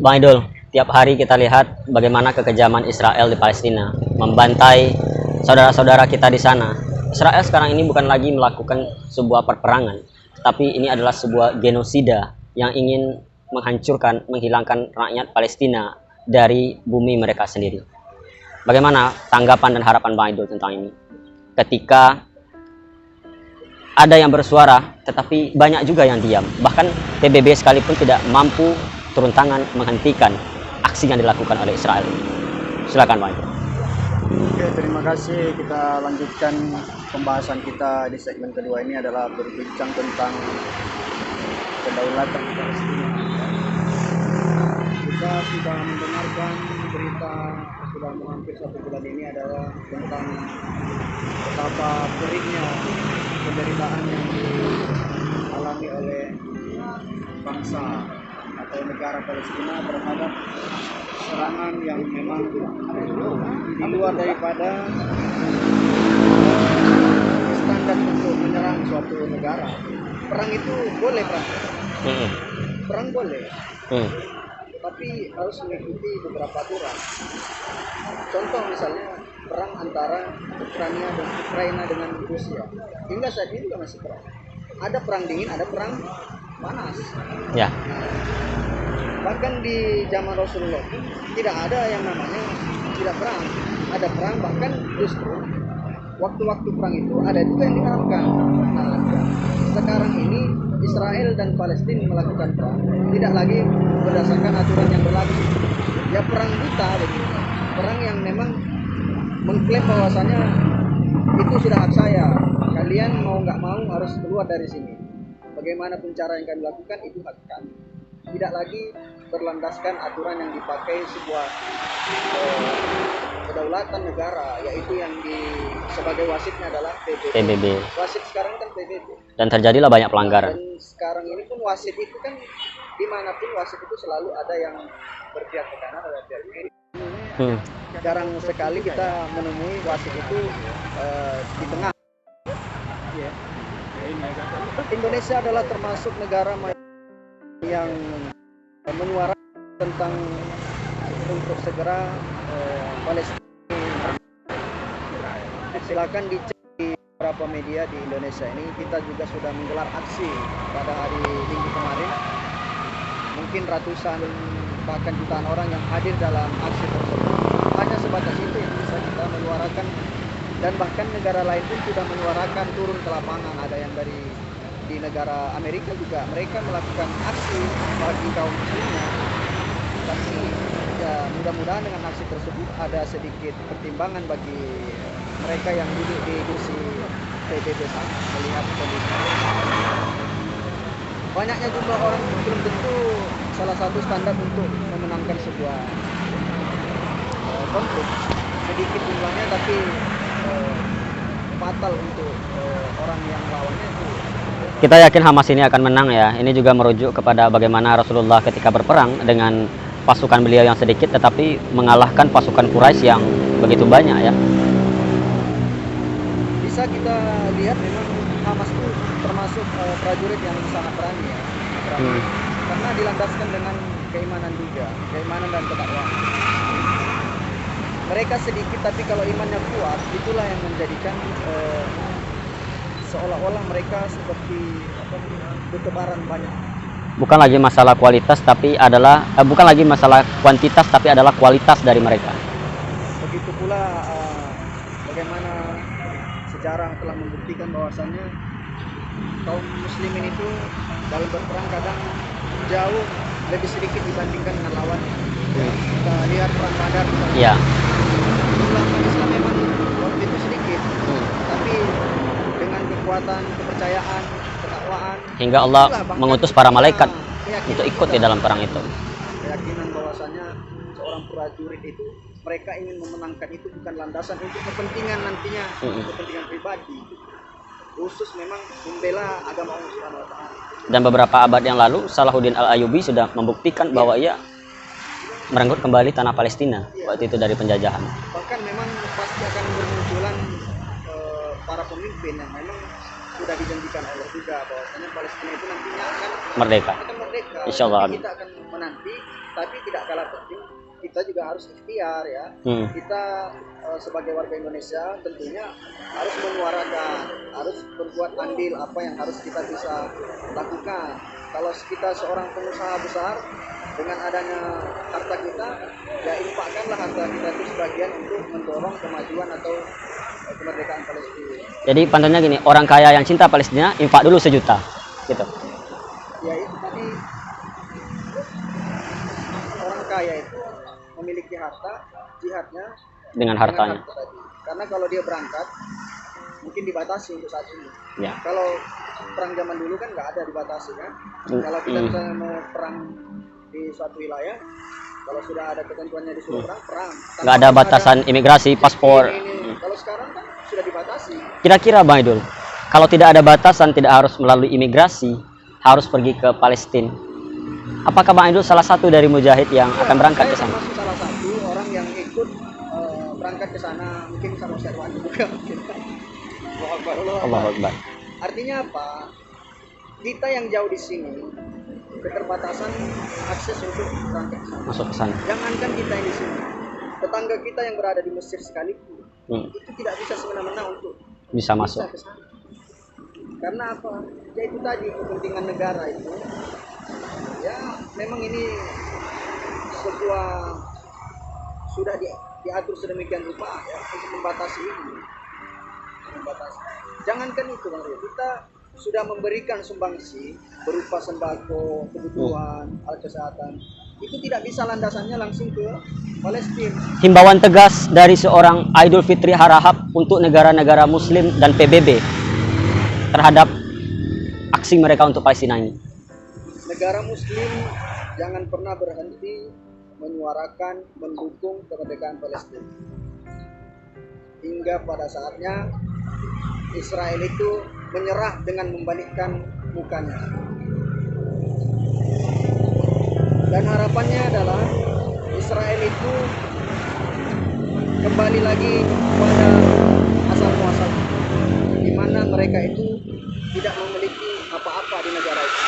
Bang Idul, tiap hari kita lihat bagaimana kekejaman Israel di Palestina, membantai saudara-saudara kita di sana. Israel sekarang ini bukan lagi melakukan sebuah perperangan, tapi ini adalah sebuah genosida yang ingin menghancurkan, menghilangkan rakyat Palestina dari bumi mereka sendiri. Bagaimana tanggapan dan harapan Bang Idul tentang ini? Ketika ada yang bersuara, tetapi banyak juga yang diam. Bahkan PBB sekalipun tidak mampu turun tangan menghentikan aksi yang dilakukan oleh Israel. Silakan Bang Idul. Oke, terima kasih. Kita lanjutkan pembahasan kita di segmen kedua ini adalah berbincang tentang kedaulatan Palestina. Kita sudah mendengarkan berita sudah hampir 1 bulan ini adalah tentang betapa perihnya penderitaan yang dialami oleh bangsa atau negara Palestina terhadap serangan yang memang di luar daripada standar untuk menyerang suatu negara. Perang itu boleh, perang boleh, tapi harus mengikuti beberapa aturan. Contoh misalnya perang antara Ukraina dengan Rusia, hingga saat ini juga masih perang. Ada perang dingin, ada perang panas. Ya. Bahkan di zaman Rasulullah tidak ada yang namanya tidak perang. Ada perang, bahkan justru waktu-waktu perang itu ada juga yang diharapkan. Nah, sekarang ini Israel dan Palestina melakukan perang tidak lagi berdasarkan aturan yang berlaku. Ya perang buta begitu. Perang yang memang mengklaim bahwasanya itu sudah hak saya. Kalian mau nggak mau harus keluar dari sini. Bagaimanapun cara yang kami lakukan itu hak kami. Tidak lagi berlandaskan aturan yang dipakai sebuah kedaulatan negara, yaitu yang sebagai wasitnya adalah PBB. Wasit sekarang kan PBB. Dan terjadilah banyak pelanggaran. Dan sekarang ini pun wasit itu kan dimanapun wasit itu selalu ada yang berpihak ke kanan, ada berpihak ke kiri. Jarang sekali kita menemui wasit itu di tengah. Indonesia adalah termasuk negara yang menyuarakan tentang untuk segera Palestina. Silakan dicek di beberapa media di Indonesia ini. Kita juga sudah menggelar aksi pada hari Minggu kemarin. Mungkin ratusan bahkan jutaan orang yang hadir dalam aksi tersebut. Hanya sebatas itu yang bisa kita menyuarakan, dan bahkan negara lain pun sudah menyuarakan turun ke lapangan. Ada yang di negara Amerika juga mereka melakukan aksi bagi kaum muslimnya. Tapi ya mudah-mudahan dengan aksi tersebut ada sedikit pertimbangan bagi mereka yang duduk di kursi PBB sana melihat kondisi. Banyaknya jumlah orang belum tentu salah satu standar untuk memenangkan sebuah konflik. Sedikit jumlahnya tapi fatal untuk orang yang lawannya itu. Kita yakin Hamas ini akan menang ya. Ini juga merujuk kepada bagaimana Rasulullah ketika berperang dengan pasukan beliau yang sedikit tetapi mengalahkan pasukan Quraisy yang begitu banyak ya. Bisa kita lihat memang Hamas itu termasuk prajurit yang sangat berani ya. Karena dilandaskan dengan keimanan juga, keimanan dan ketakwaan. Mereka sedikit tapi kalau imannya kuat, itulah yang menjadikan seolah-olah mereka seperti bertebaran banyak. Bukan lagi masalah kualitas tapi adalah bukan lagi masalah kuantitas tapi adalah kualitas dari mereka. Begitu pula bagaimana sejarah telah membuktikan bahwasannya kaum muslimin itu dalam berperang kadang jauh lebih sedikit dibandingkan dengan lawannya. Kita lihat perang Badar misalnya. Iya. Jumlah Islam memang waktu itu sedikit, tapi dengan kekuatan kepercayaan, ketakwaan, hingga Allah mengutus para malaikat untuk ikut di dalam perang itu. Keyakinan bahwasanya seorang prajurit itu mereka ingin memenangkan itu bukan landasan untuk kepentingan nantinya, kepentingan pribadi. Khusus memang membela agama Allah Subhanahu wa taala. Dan beberapa abad yang lalu Salahuddin Al-Ayyubi sudah membuktikan bahwa ia merenggut kembali tanah Palestina waktu itu dari penjajahan. Bahkan memang pasti akan bermunculan para pemimpin yang memang sudah dijanjikan Allah juga bahwasanya Palestina itu nantinya akan Merdeka. merdeka. Insya Allah. Nanti kita akan menanti, tapi tidak kalah penting kita juga harus ikhtiar ya. Kita sebagai warga Indonesia tentunya harus menyuarakan, harus berbuat andil apa yang harus kita bisa lakukan. Kalau kita seorang pengusaha besar, dengan adanya harta kita, ya infakkanlah harta kita itu sebagian untuk mendorong kemajuan atau kemerdekaan Palestina. Jadi pantunnya gini, orang kaya yang cinta Palestina infak dulu 1 juta gitu. Ya itu tadi, orang kaya itu memiliki harta, jihadnya Dengan hartanya. harta tadi. Karena kalau dia berangkat mungkin dibatasi untuk saat ini. Ya. Kalau perang zaman dulu kan nggak ada dibatasi kan. Kalau kita misalnya mau perang di suatu wilayah, kalau sudah ada ketentuannya disuruh perang. Nggak ada batasan imigrasi, paspor. Kalau sekarang kan sudah dibatasi. Kira-kira Bang Idul, kalau tidak ada batasan, tidak harus melalui imigrasi, harus pergi ke Palestina. Apakah Bang Idul salah satu dari mujahid yang akan berangkat ke Saya sana? termasuk salah satu orang yang ikut berangkat ke sana, mungkin sama Syarwan juga. Allahu Akbar. Artinya apa? Kita yang jauh di sini keterbatasan akses untuk berangkat ke sana. Masuk ke sana. Jangankan kita yang di sini, tetangga kita yang berada di Mesir sekalipun itu tidak bisa semena-mena untuk Bisa masuk. ke sana. Karena apa? Ya itu tadi, kepentingan negara itu. Ya memang ini sebuah sudah diatur sedemikian rupa ya untuk membatasi ini. Jangankan itu Bang Rio, kita sudah memberikan sumbangsi berupa sembako, kebutuhan, alat kesehatan. Itu tidak bisa landasannya langsung ke Palestina. Himbauan tegas dari seorang Idul Fitri Harahap untuk negara-negara Muslim dan PBB terhadap aksi mereka untuk Palestina ini. Negara Muslim jangan pernah berhenti menyuarakan, mendukung kemerdekaan Palestina. Hingga pada saatnya Israel itu menyerah dengan membalikkan mukanya. Dan harapannya adalah Israel itu kembali lagi pada asal muasal, di mana mereka itu tidak memiliki apa-apa di negara itu.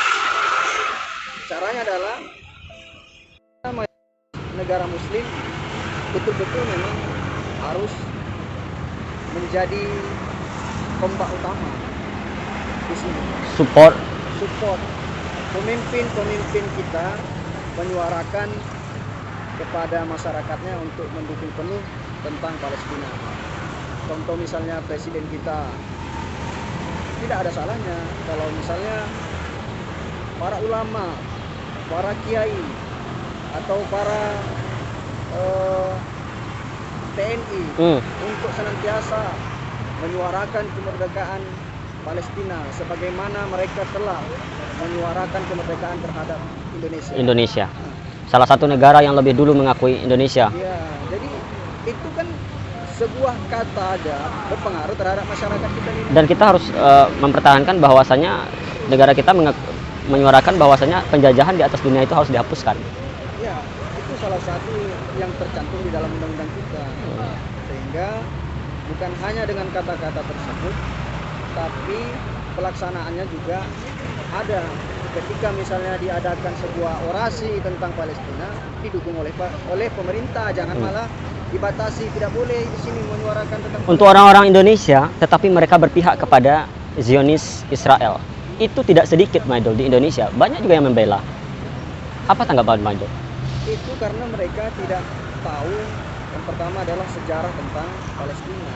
Caranya adalah negara Muslim betul-betul memang harus menjadi kompak utama di sini. Support. Pemimpin kita menyuarakan kepada masyarakatnya untuk mendukung penuh tentang Palestina. Contoh misalnya presiden kita, tidak ada salahnya kalau misalnya para ulama, para kiai atau para TNI untuk senantiasa menyuarakan kemerdekaan Palestina sebagaimana mereka telah menyuarakan kemerdekaan terhadap Indonesia. Salah satu negara yang lebih dulu mengakui Indonesia. Ya, jadi itu kan sebuah kata aja berpengaruh terhadap masyarakat kita ini. Dan kita harus mempertahankan bahwasanya negara kita menyuarakan bahwasanya penjajahan di atas dunia itu harus dihapuskan. Ya, itu salah satu yang tercantum di dalam undang-undang kita. Sehingga bukan hanya dengan kata-kata tersebut, tapi pelaksanaannya juga ada. Ketika misalnya diadakan sebuah orasi tentang Palestina didukung oleh pemerintah, jangan malah dibatasi, tidak boleh di sini menyuarakan tentang untuk orang-orang Indonesia, tetapi mereka berpihak kepada Zionis Israel. Itu tidak sedikit, Maidul, di Indonesia. Banyak juga yang membela. Apa tanggapan Maidul? Itu karena mereka tidak tahu, yang pertama adalah sejarah tentang Palestina.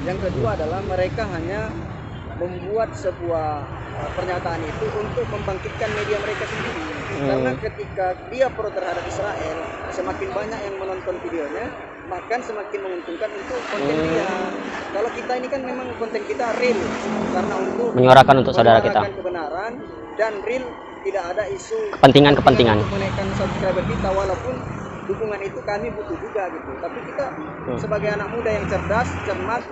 Yang kedua adalah mereka hanya membuat sebuah pernyataan itu untuk membangkitkan media mereka sendiri. Karena ketika dia pro terhadap Israel, semakin banyak yang menonton videonya, bahkan semakin menguntungkan untuk konten dia. Kalau kita ini kan memang konten kita real, karena untuk menyuarakan untuk saudara kita kebenaran dan real, tidak ada isu kepentingan menaikkan subscriber kita, walaupun dukungan itu kami butuh juga gitu. Tapi kita sebagai anak muda yang cerdas, cermat,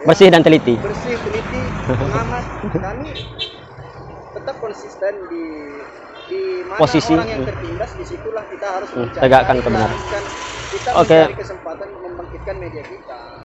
bersih dan teliti, pengamat, kami tetap konsisten di mana posisi orang yang tertindas, disitulah kita harus tegakkan kebenaran. Kita mencari kesempatan membangkitkan media kita.